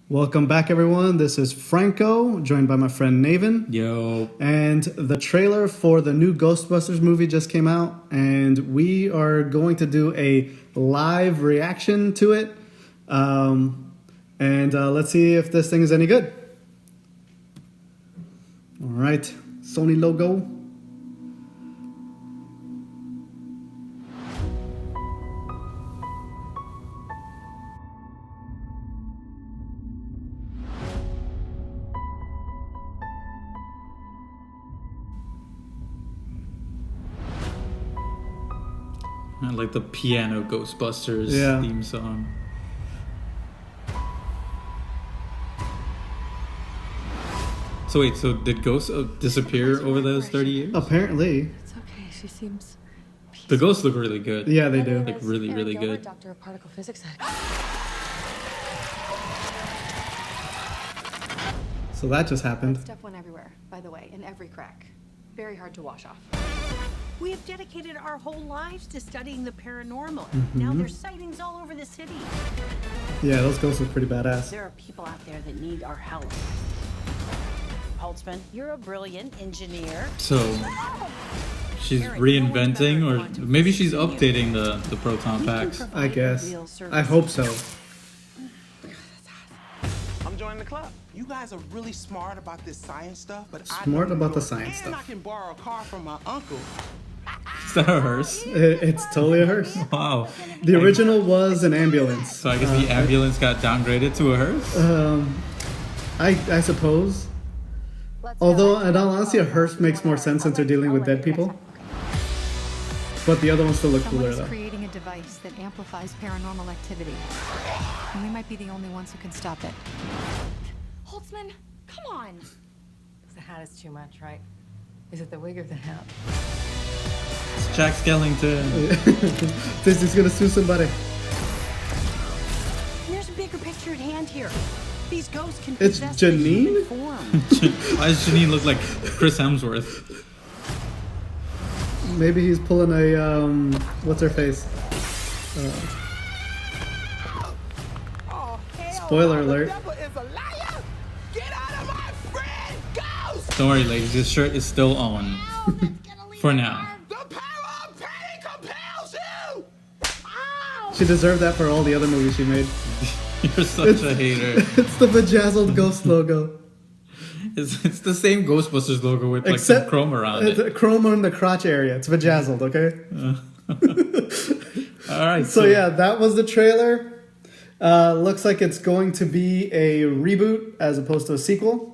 Welcome back, everyone. This is Franco, joined by my friend Naven. Yo. And the trailer for the new Ghostbusters movie just came out, and we are going to do a live reaction to it. Let's see if this thing is any good. All right, Sony logo. I like the piano Ghostbusters theme song. So wait, did ghosts disappear over those 30 years? Apparently. It's okay. She seems peaceful. The ghosts look really good. Yeah, they do. Like really, really good. Doctor of particle physics. So that just happened. Stuff went everywhere, by the way, in every crack. Very hard to wash off. We have dedicated our whole lives to studying the paranormal. Now there's sightings all over the city. Yeah, those ghosts look pretty badass. There are people out there that need our help. Holtzman, you're a brilliant engineer. So she's reinventing, or maybe she's updating the proton packs. I guess. I hope so. I'm joining the club. You guys are really smart about this science stuff, but Smart about the science and stuff. I can borrow a car from my uncle. Is that a hearse? It's totally a hearse. Wow. The original was an ambulance. So I guess the ambulance got downgraded to a hearse? I suppose. Although, in all honesty, a hearse makes more sense since they're dealing with dead people. But the other ones still look cooler, Someone's though. creating a device that amplifies paranormal activity. And we might be the only ones who can stop it. Holtzman, come on! The hat is too much, right? Is it the wig or the hat? It's Jack Skellington. This is gonna sue somebody. There's a bigger picture at hand here. These ghosts can It's possess the human Janine? form. Why does Janine look like Chris Hemsworth? Maybe he's pulling a, what's her face? Oh, hell Spoiler no, alert. The devil is a liar! Get out of my friend, ghost! Don't worry, ladies. This shirt is still on. For now. The power of pain compels you! Ow! She deserved that for all the other movies she made. You're such a hater. It's the bejazzled ghost logo. It's the same Ghostbusters logo with like Except some chrome around it's it. a chrome on the crotch area. It's bejazzled, okay? All right. So yeah, that was the trailer. Looks like it's going to be a reboot as opposed to a sequel.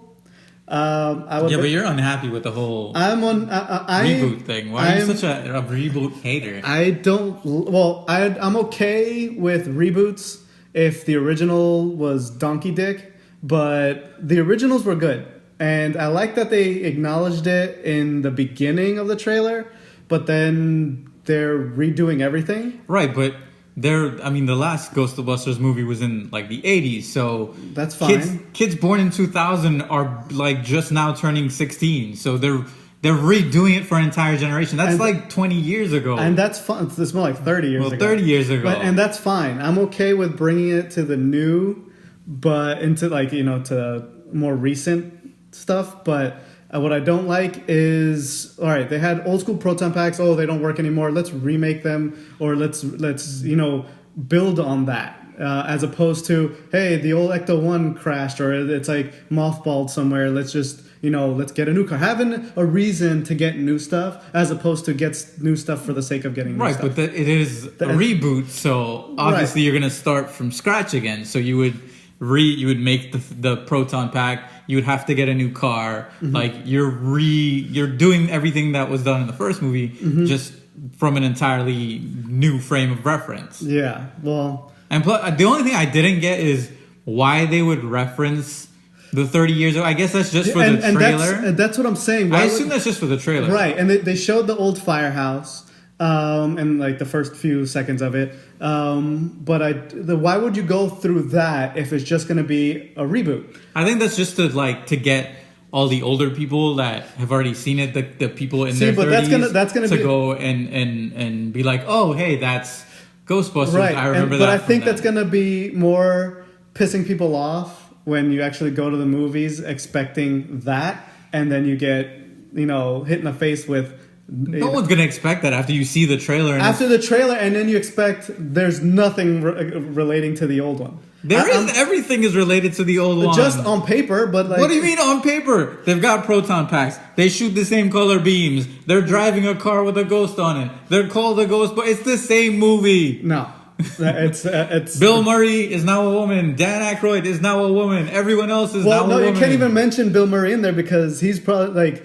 But you're unhappy with the whole reboot thing. Why are you such a reboot hater? I'm okay with reboots if the original was donkey dick, but the originals were good. And I like that they acknowledged it in the beginning of the trailer, but then they're redoing everything. Right, but the last Ghostbusters movie was in like the 80s, so that's fine. Kids born in 2000 are like just now turning 16, so they're redoing it for an entire generation. That's like 20 years ago. And that's fun. It's more like 30 years ago. 30 years ago. And that's fine. I'm okay with bringing it to the new, but into to more recent stuff. But what I don't like is, all right, they had old school proton packs. Oh, they don't work anymore. Let's remake them, or let's build on that. As opposed to, hey, the old Ecto-1 crashed, or it's like mothballed somewhere. Let's just, let's get a new car. Having a reason to get new stuff as opposed to get new stuff for the sake of getting new stuff. Right, but it is a reboot, so obviously you're going to start from scratch again. So you would make the proton pack. You would have to get a new car. Mm-hmm. Like you're doing everything that was done in the first movie, just from an entirely new frame of reference. Yeah, well. And plus, the only thing I didn't get is why they would reference the 30 years ago. I guess that's just for the trailer. That's what I'm saying. I assume that's just for the trailer. Right, and they showed the old firehouse and like the first few seconds of it. Why would you go through that if it's just going to be a reboot? I think that's just to get all the older people that have already seen it, the people in their 30s, that's gonna go and be like, oh, hey, that's Ghostbusters. Right, I remember that. But I think that's going to be more pissing people off when you actually go to the movies expecting that, and then you get, hit in the face with. No one's gonna expect that after you see the trailer. After the trailer, and then you expect there's nothing relating to the old one. Everything is related to the old one. Just on paper, but like... What do you mean on paper? They've got proton packs. They shoot the same color beams. They're driving a car with a ghost on it. They're called a ghost, but it's the same movie. No. It's Bill Murray is now a woman. Dan Aykroyd is now a woman. Everyone else is now a woman. No, you can't even mention Bill Murray in there because he's probably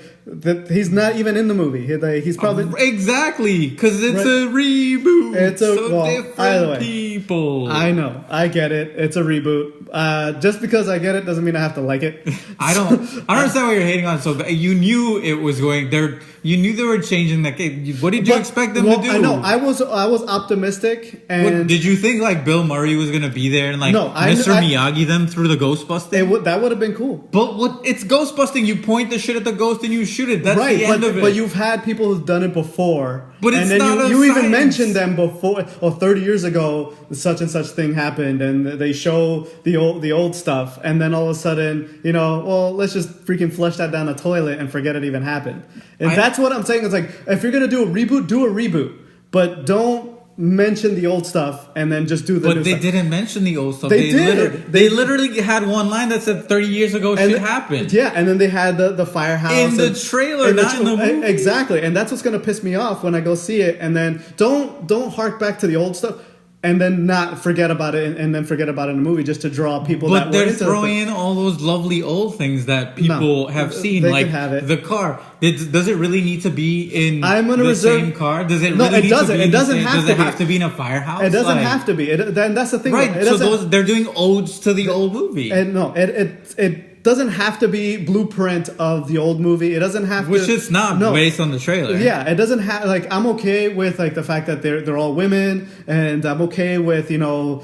he's not even in the movie. He's probably exactly because it's a reboot. It's different people. I know, I get it. It's a reboot. Just because I get it doesn't mean I have to like it. I don't understand what you're hating on. So you knew it was going there. You knew they were changing that. What did you expect them to do? I know. I was optimistic. And did you think like Bill Murray was gonna be there and like Mr. Miyagi them through the Ghostbusting? That would have been cool. But it's Ghostbusting. You point the shit at the ghost and you shoot it. That's the end of it. But you've had people who've done it before. But it's and then not you even mentioned them before, or 30 years ago, such and such thing happened, and they show the old stuff, and then all of a sudden, let's just freaking flush that down the toilet and forget it even happened. And that's what I'm saying. It's like, if you're gonna do a reboot, but don't mention the old stuff and then just do the new stuff. But they didn't mention the old stuff. They did. They literally had one line that said 30 years ago shit happened. Yeah, and then they had the firehouse. In the trailer, not in the movie. Exactly, and that's what's going to piss me off when I go see it. And then don't hark back to the old stuff. And then not forget about it, and then forget about it in the movie just to draw people. But they're throwing in all those lovely old things that people have seen, they like can have it. The car. Does it really need to be in same car? Does it? No, really it doesn't. It doesn't have to be. Does it have to be in a firehouse? It doesn't have to be. Then that's the thing. Right. So they're doing odes to the old movie. And no, it doesn't have to be blueprint of the old movie. It doesn't have to. Which it's not based on the trailer. Yeah, it doesn't have. Like, I'm okay with like the fact that they're all women, and I'm okay with to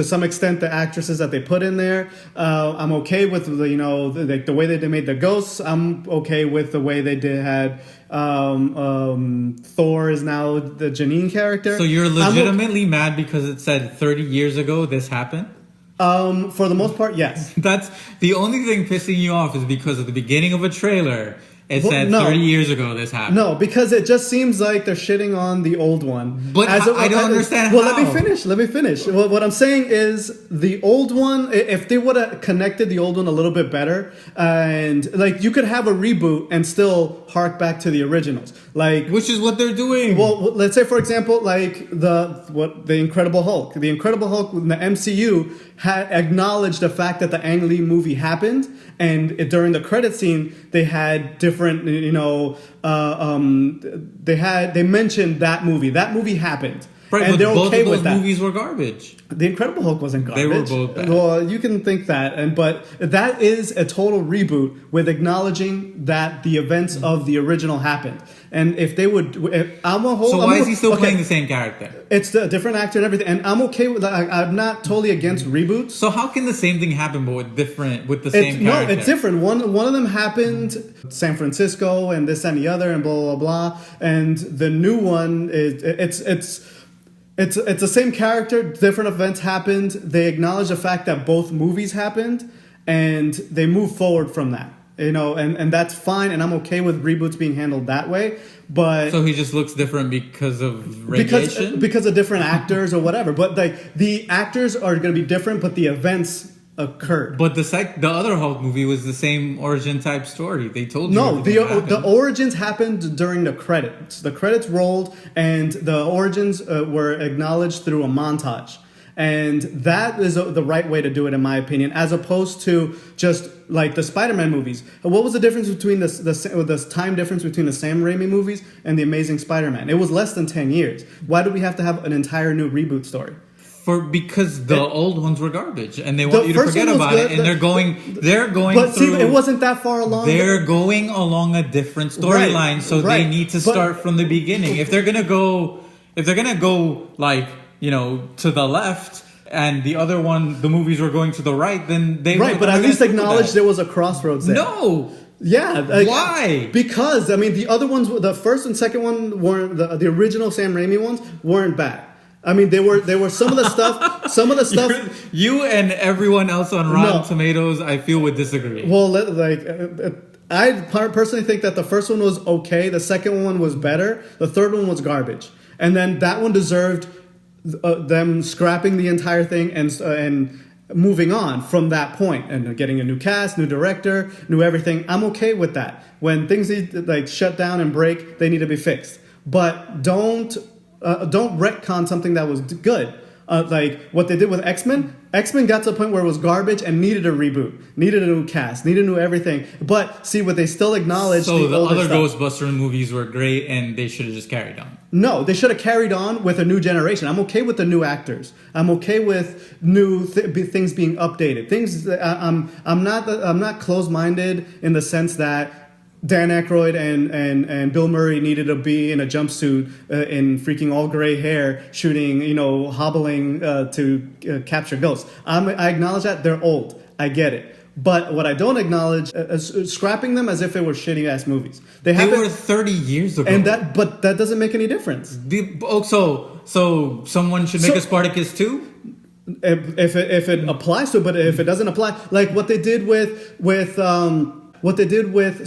some extent the actresses that they put in there. I'm okay with the way that they made the ghosts. I'm okay with the way they had Thor is now the Janine character. So you're legitimately mad because it said 30 years ago this happened? For the most part, yes. That's the only thing pissing you off is because at the beginning of a trailer it said 30 years ago this happened. No, because it just seems like they're shitting on the old one. But I don't understand how. Well, let me finish. Well, what I'm saying is the old one, if they would have connected the old one a little bit better, and like you could have a reboot and still hark back to the originals. Like, which is what they're doing. Well, let's say for example, like the Incredible Hulk. The Incredible Hulk in the MCU had acknowledged the fact that the Ang Lee movie happened, and during the credit scene they had different, they mentioned that movie. That movie happened. Right, and but they're both okay of those with that. movies were garbage. The Incredible Hulk wasn't garbage. They were both bad. Well, you can think that, but that is a total reboot with acknowledging that the events of the original happened. And if they would, why is he still playing the same character? It's a different actor and everything, and I'm okay with that. I'm not totally against reboots. So how can the same thing happen but with the same character? No, it's different. One of them happened San Francisco and this and the other and blah blah blah, and the new one is it's the same character. Different events happened. They acknowledge the fact that both movies happened, and they move forward from that. And that's fine, and I'm okay with reboots being handled that way. But so he just looks different because of radiation, because of different actors or whatever. But like the actors are going to be different, but the events occurred. But the other Hulk movie was the same origin type story. They told you. No, the origins happened during the credits. The credits rolled, and the origins were acknowledged through a montage. And that is the right way to do it, in my opinion, as opposed to just like the Spider-Man movies. What was the difference between the time difference between the Sam Raimi movies and the Amazing Spider-Man? It was less than 10 years. Why do we have to have an entire new reboot story? Because the old ones were garbage, and they want you to forget about it, and they're going but through. See, it wasn't that far along. They're going along a different storyline, they need to start from the beginning. If they're gonna go like, to the left, and the other one, the movies were going to the right, then they but at least acknowledge there was a crossroads there. No. Yeah. Why? Because the other ones, the first and second one weren't the original Sam Raimi ones weren't bad. I mean, they were some of the stuff. Some of the stuff. You and everyone else on Rotten Tomatoes, I feel, would disagree. Well, like I personally think that the first one was okay. The second one was better. The third one was garbage. And then that one deserved them scrapping the entire thing and moving on from that point and getting a new cast, new director, new everything. I'm okay with that. When things need to, like, shut down and break, they need to be fixed. But don't retcon something that was good. Like what they did with X-Men. X-Men got to a point where it was garbage and needed a reboot, needed a new cast, needed a new everything. But see, what they still acknowledged. So the other stuff. Ghostbuster movies were great, and they should have just carried on. No, they should have carried on with a new generation. I'm okay with the new actors. I'm okay with new things being updated. I'm not closed-minded in the sense that Dan Aykroyd and Bill Murray needed to be in a jumpsuit in freaking all gray hair, shooting, hobbling to capture ghosts. I acknowledge that they're old. I get it. But what I don't acknowledge is scrapping them as if they were shitty ass movies. They were 30 years ago, but that doesn't make any difference. So someone should make a Spartacus too. If it applies to it, but if it doesn't apply, like what they did with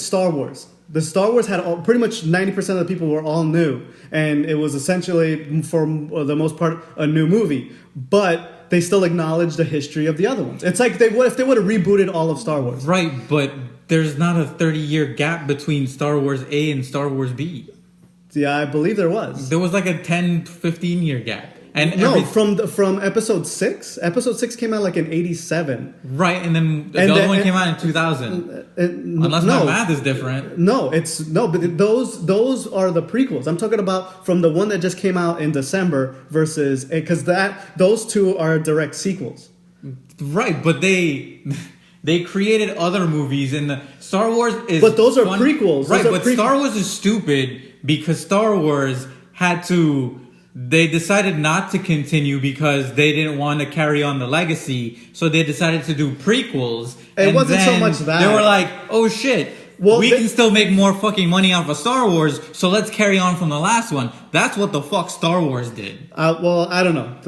Star Wars. The Star Wars had pretty much 90% of the people were all new, and it was essentially, for the most part, a new movie. But they still acknowledge the history of the other ones. It's like if they would have rebooted all of Star Wars. Right, but there's not a 30-year gap between Star Wars A and Star Wars B. Yeah, I believe there was. There was like a 10, 15-year gap. And from episode 6. Episode 6 came out like in 87. Right, and then the other one came out in 2000. Unless my math is different. But those are the prequels. I'm talking about from the one that just came out in December versus, because those two are direct sequels. Right, but they created other movies, and the Star Wars is. But those are prequels. Right, but Star Wars is stupid because Star Wars had to. They decided not to continue because they didn't want to carry on the legacy, so they decided to do prequels. It wasn't so much that. They were like, oh shit, we can still make more fucking money off of Star Wars, so let's carry on from the last one. That's what the fuck Star Wars did. Well, I don't know.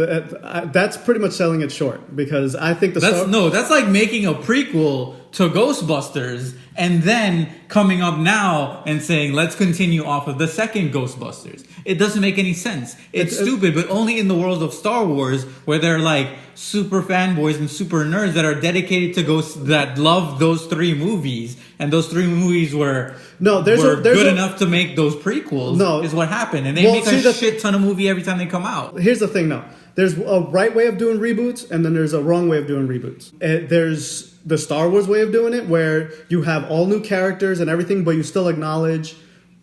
That's pretty much selling it short, because I think that's like making a prequel to Ghostbusters and then coming up now and saying, let's continue off of the second Ghostbusters. It doesn't make any sense. It's stupid, but only in the world of Star Wars, where they're like super fanboys and super nerds that are dedicated to ghosts, that love those 3 movies, and those 3 movies were good enough to make those prequels. No, is what happened, and they make a shit ton of movie every time they come out. Here's the thing, though. There's a right way of doing reboots, and then there's a wrong way of doing reboots. There's the Star Wars way of doing it, where you have all new characters and everything, but you still acknowledge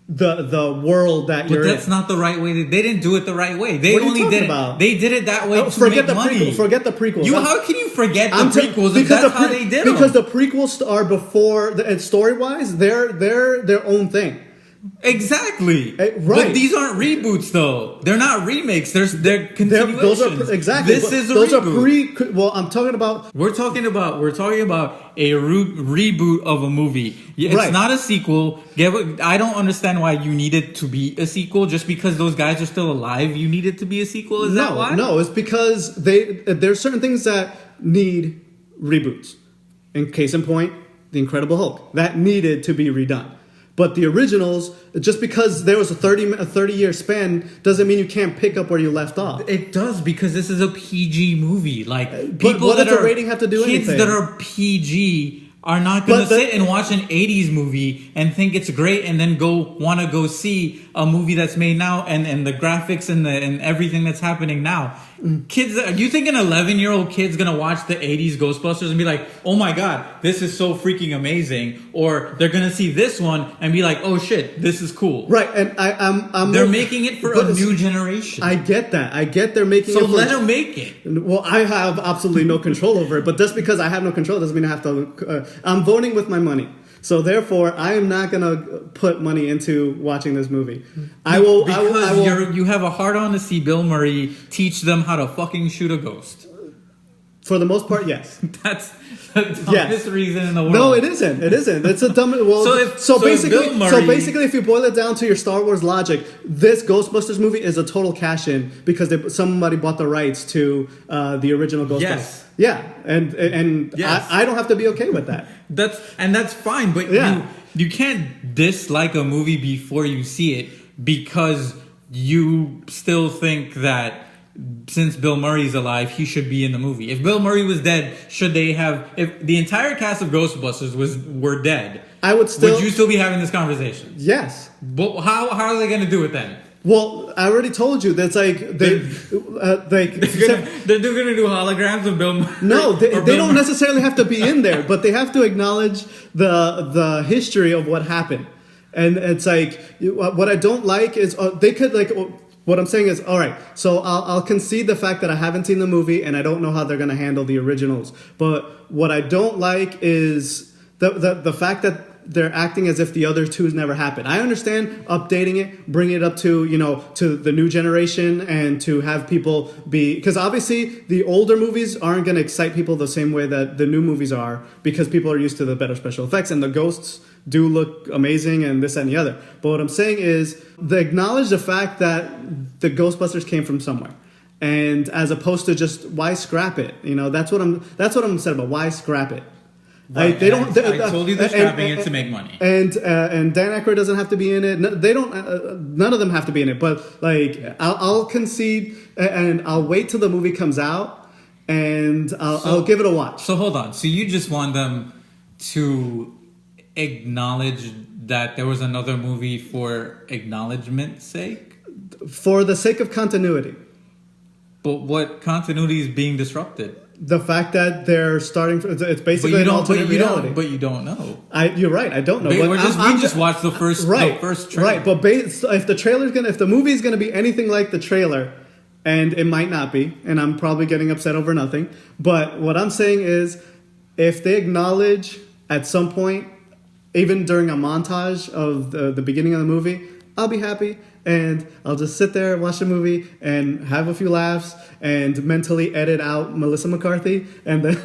the world that you're in. But that's not the right way. They didn't do it the right way. They did it that way to make money. Forget the prequels. How can you forget the prequels if that's how they did them? Because the prequels are before, and story-wise, they're their own thing. Exactly. Right. But these aren't reboots, though. They're not remakes. They're continuations. Those are exactly. This is a reboot. Well, I'm talking about. We're talking about a reboot of a movie. It's not a sequel. I don't understand why you need it to be a sequel. Just because those guys are still alive, you need it to be a sequel. Is that why? No, it's because there's certain things that need reboots. In case in point, The Incredible Hulk, that needed to be redone. But the originals, just because there was a 30-year span, doesn't mean you can't pick up where you left off. It does, because this is a PG movie. Like, people what does the rating have to do kids anything? That are PG are not going to sit and watch an 80s movie and think it's great and then want to go see a movie that's made now and the graphics and everything that's happening now. Kids, you think an 11-year-old kid's gonna watch the 80s Ghostbusters and be like, oh my god, this is so freaking amazing, or they're gonna see this one and be like, oh shit, this is cool. Right, and they're making it for a new generation. I get that. I get they're making it. So let them make it. Well, I have absolutely no control over it, but just because I have no control doesn't mean I have to. I'm voting with my money. So therefore, I am not going to put money into watching this movie. I will. You have a hard on to see Bill Murray teach them how to fucking shoot a ghost. For the most part, yes. That's the dumbest reason in the world. No, it isn't. It isn't. It's a dumb. Well, so basically, if you boil it down to your Star Wars logic, this Ghostbusters movie is a total cash-in because somebody bought the rights to the original Ghostbusters. Yes. Yeah, and yes. I don't have to be okay with that. That's fine, but you can't dislike a movie before you see it because you still think that since Bill Murray's alive, he should be in the movie. If Bill Murray was dead, should they have? If the entire cast of Ghostbusters were dead, would you still be having this conversation? Yes. But how are they going to do it then? Well, I already told you that's like they're going to do holograms of Bill Murray. No, they don't necessarily have to be in there, but they have to acknowledge the history of what happened. And it's like what I don't like is they could like. What I'm saying is, all right, so I'll concede the fact that I haven't seen the movie and I don't know how they're going to handle the originals. But what I don't like is the fact that they're acting as if the other two never happened. I understand updating it, bringing it up to, to the new generation and to have people be... Because obviously the older movies aren't going to excite people the same way that the new movies are because people are used to the better special effects and the ghosts do look amazing and this and the other. But what I'm saying is they acknowledge the fact that the Ghostbusters came from somewhere. And as opposed to just why scrap it? That's what I'm upset about. Why scrap it? Right. Like, they don't. I told you they're scrapping it to make money. And Dan Aykroyd doesn't have to be in it. They don't. None of them have to be in it. But like, I'll concede and I'll wait till the movie comes out and I'll give it a watch. So hold on. So you just want them to acknowledge that there was another movie for acknowledgement's sake? For the sake of continuity. But what continuity is being disrupted? The fact that they're starting... It's basically an alternate reality. But you don't know. You're right. I don't know. We just watched the first trailer. Right, but if the movie is going to be anything like the trailer, and it might not be, and I'm probably getting upset over nothing, but what I'm saying is, if they acknowledge at some point, even during a montage of the beginning of the movie, I'll be happy. And I'll just sit there, watch the movie, and have a few laughs, and mentally edit out Melissa McCarthy, and then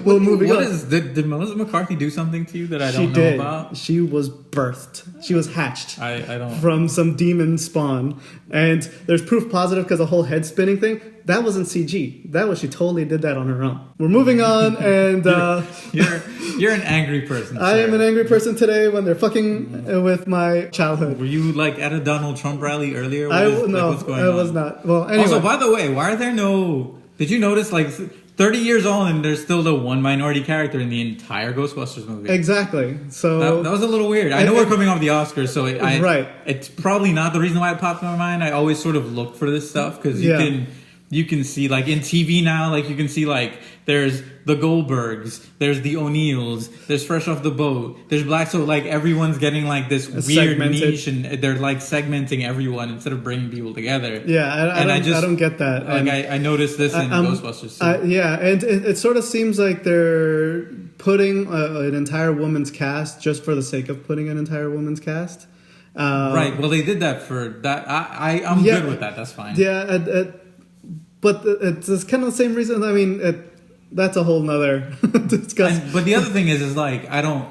we'll move on. Did Melissa McCarthy do something to you that I don't know about? She was birthed. She was hatched. I don't. From some demon spawn. And there's proof positive because the whole head spinning thing, that wasn't CG. She totally did that on her own. We're moving on, and... You're an angry person, sir. I am an angry person today when they're fucking with my childhood. Were you like at a Donald Trump rally earlier? What's going on? I was not. Well, anyway. Also, by the way, why are there no... Did you notice, 30 years on and there's still the one minority character in the entire Ghostbusters movie? Exactly. So... That was a little weird. I know we're coming off the Oscars, so right. It's probably not the reason why it popped in my mind. I always sort of look for this stuff because you can see, in TV now, you can see, there's the Goldbergs, there's the O'Neills, there's Fresh Off the Boat, there's Black, so, everyone's getting, this weird niche, and they're, segmenting everyone instead of bringing people together. Yeah, I don't get that. I noticed this in Ghostbusters, too. Yeah, and it sort of seems like they're putting an entire woman's cast just for the sake of putting an entire woman's cast. Right, well, they did that for that. I'm good with that, that's fine. Yeah, but it's kind of the same reason. I mean, that's a whole nother discussion. But the other thing is I don't.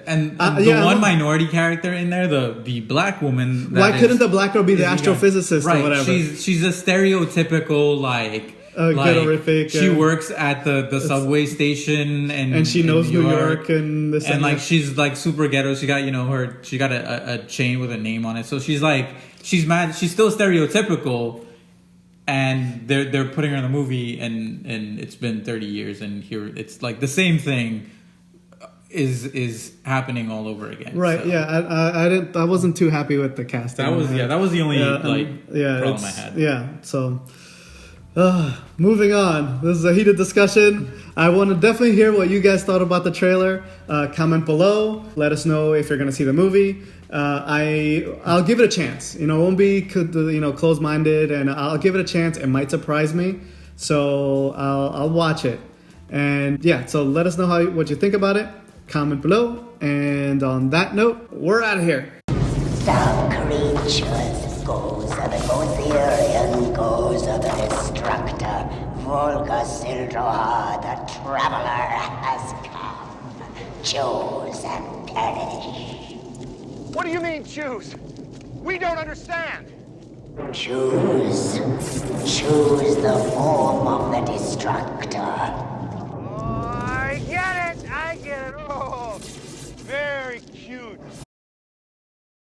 And one minority character in there, the black woman. Why couldn't the black girl be the astrophysicist or whatever? She's a stereotypical ghetto-rific. She works at the subway station and she knows New York and this and she's super ghetto. She got she got a chain with a name on it. So she's she's mad. She's still stereotypical. And they're putting her in the movie, and it's been 30 years, and here it's the same thing is happening all over again. Right? So. Yeah, I wasn't too happy with the casting. That was the only problem I had. Yeah. So moving on. This is a heated discussion. I want to definitely hear what you guys thought about the trailer. Comment below. Let us know if you're going to see the movie. I'll give it a chance. I won't be closed-minded, and I'll give it a chance. It might surprise me, so I'll watch it. And yeah, so let us know what you think about it. Comment below. And on that note, we're out of here. Some creatures goes of the Gozerian, goes of the Destructor. Volga Sildroha, the traveler, has come. Choose and perish. What do you mean, choose? We don't understand. Choose. Choose the form of the destructor.